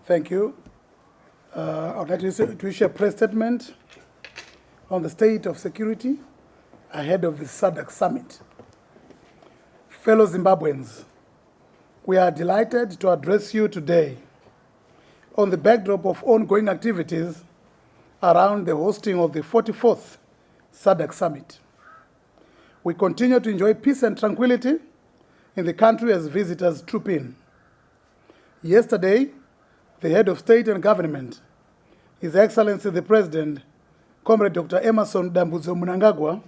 Thank you. I would like to issue a press statement on the state of security ahead of the SADC summit. Fellow Zimbabweans, we are delighted to address you today on the backdrop of ongoing activities around the hosting of the 44th SADC summit. We continue to enjoy peace and tranquility in the country as visitors troop in. Yesterday, the head of state and government, His Excellency the President, Comrade Dr. Emmerson Mnangagwa,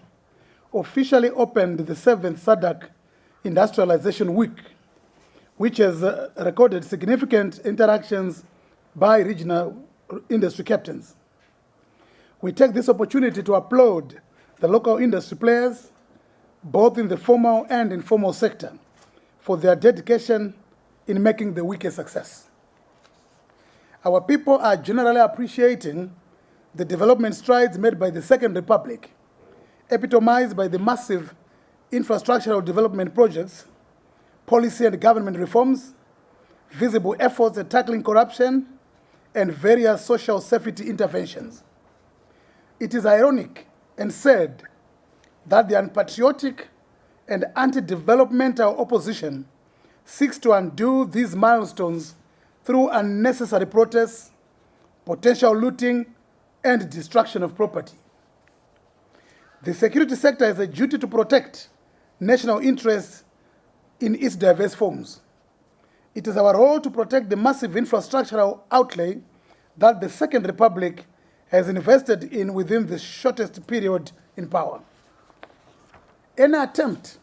officially opened the 7th SADC Industrialization Week, which has recorded significant interactions by regional industry captains. We take this opportunity to applaud the local industry players, both in the formal and informal sector, for their dedication in making the week a success. Our people are generally appreciating the development strides made by the Second Republic, epitomized by the massive infrastructural development projects, policy and government reforms, visible efforts at tackling corruption, and various social safety interventions. It is ironic and sad that the unpatriotic and anti-developmental opposition seeks to undo these milestones through unnecessary protests, potential looting, and destruction of property. The security sector has a duty to protect national interests in its diverse forms. It is our role to protect the massive infrastructural outlay that the Second Republic has invested in within the shortest period in power. Any attempt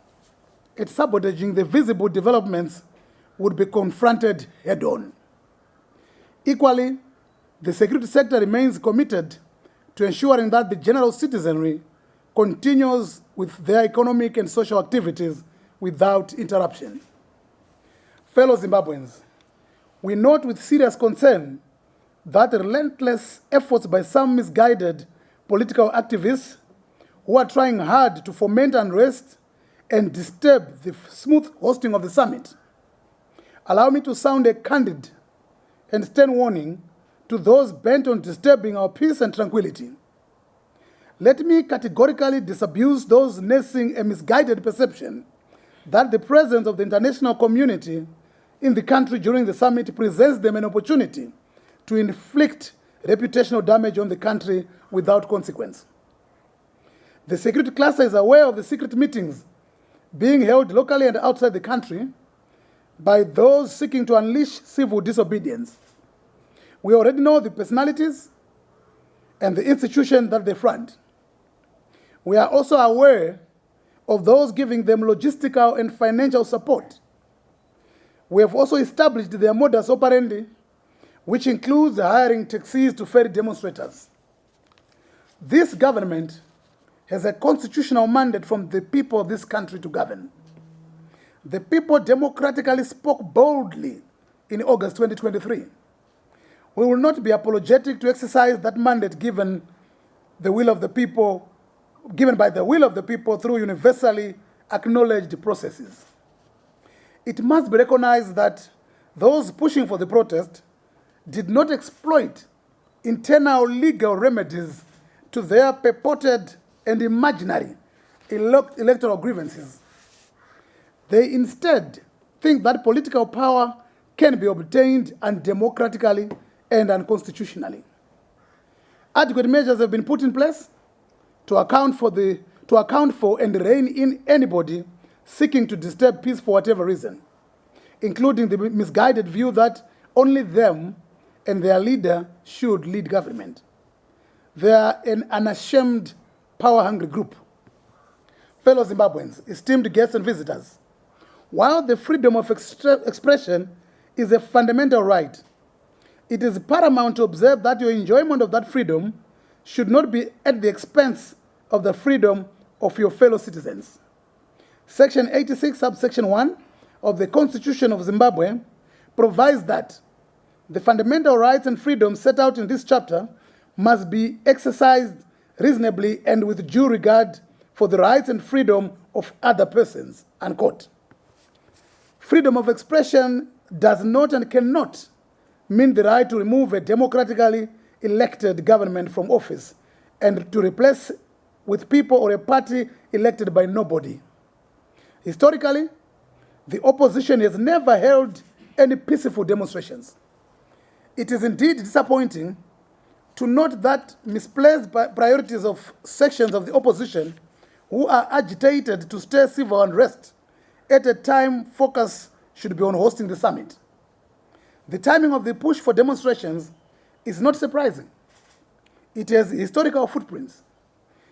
at sabotaging the visible developments would be confronted head-on. Equally, the security sector remains committed to ensuring that the general citizenry continues with their economic and social activities without interruption. Fellow Zimbabweans, we note with serious concern that relentless efforts by some misguided political activists who are trying hard to foment unrest and disturb the smooth hosting of the summit. Allow me to sound a candid and stern warning to those bent on disturbing our peace and tranquility. Let me categorically disabuse those nursing a misguided perception that the presence of the international community in the country during the summit presents them an opportunity to inflict reputational damage on the country without consequence. The security cluster is aware of the secret meetings being held locally and outside the country by those seeking to unleash civil disobedience. We already know the personalities and the institution that they front. We are also aware of those giving them logistical and financial support. We have also established their modus operandi, which includes hiring taxis to ferry demonstrators. This government has a constitutional mandate from the people of this country to govern. The people democratically spoke boldly in August 2023. We will not be apologetic to exercise that mandate given by the will of the people through universally acknowledged processes. It must be recognized that those pushing for the protest did not exploit internal legal remedies to their purported and imaginary electoral grievances. They instead think that political power can be obtained undemocratically and unconstitutionally. Adequate measures have been put in place to account for and rein in anybody seeking to disturb peace for whatever reason, including the misguided view that only them and their leader should lead government. They are an unashamed, power-hungry group. Fellow Zimbabweans, esteemed guests and visitors, while the freedom of expression is a fundamental right, it is paramount to observe that your enjoyment of that freedom should not be at the expense of the freedom of your fellow citizens. Section 86, subsection 1 of the Constitution of Zimbabwe provides that the fundamental rights and freedoms set out in this chapter must be exercised reasonably and with due regard for the rights and freedom of other persons, unquote. Freedom of expression does not and cannot mean the right to remove a democratically elected government from office and to replace with people or a party elected by nobody. Historically, the opposition has never held any peaceful demonstrations. It is indeed disappointing to note that misplaced priorities of sections of the opposition who are agitated to stay civil unrest at a time focus should be on hosting the summit. The timing of the push for demonstrations is not surprising. It has historical footprints.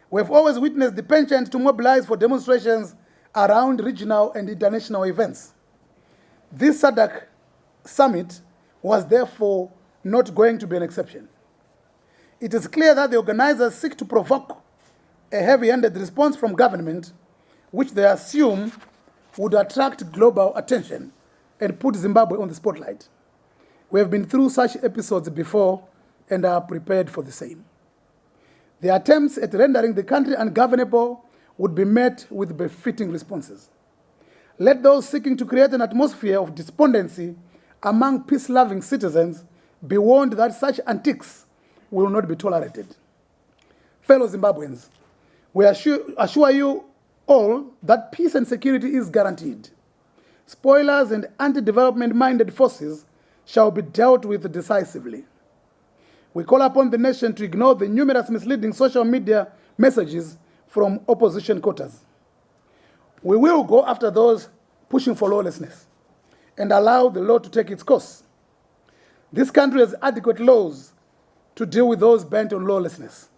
We have always witnessed the penchant to mobilize for demonstrations around regional and international events. This SADC summit was therefore not going to be an exception. It is clear that the organizers seek to provoke a heavy-handed response from government, which they assume would attract global attention and put Zimbabwe on the spotlight. We have been through such episodes before and are prepared for the same. The attempts at rendering the country ungovernable would be met with befitting responses. Let those seeking to create an atmosphere of despondency among peace-loving citizens be warned that such antics will not be tolerated. Fellow Zimbabweans, we assure you all that peace and security is guaranteed. Spoilers and anti-development-minded forces shall be dealt with decisively. We call upon the nation to ignore the numerous misleading social media messages from opposition quarters. We will go after those pushing for lawlessness and allow the law to take its course. This country has adequate laws to deal with those bent on lawlessness.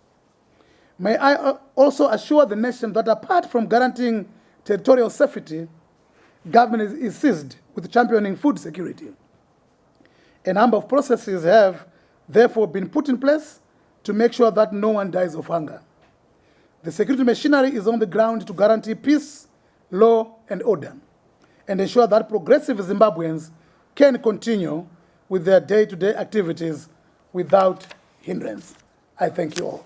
May I also assure the nation that apart from guaranteeing territorial safety, government is seized with championing food security. A number of processes have therefore been put in place to make sure that no one dies of hunger. The security machinery is on the ground to guarantee peace, law, and order, and ensure that progressive Zimbabweans can continue with their day-to-day activities without hindrance. I thank you all.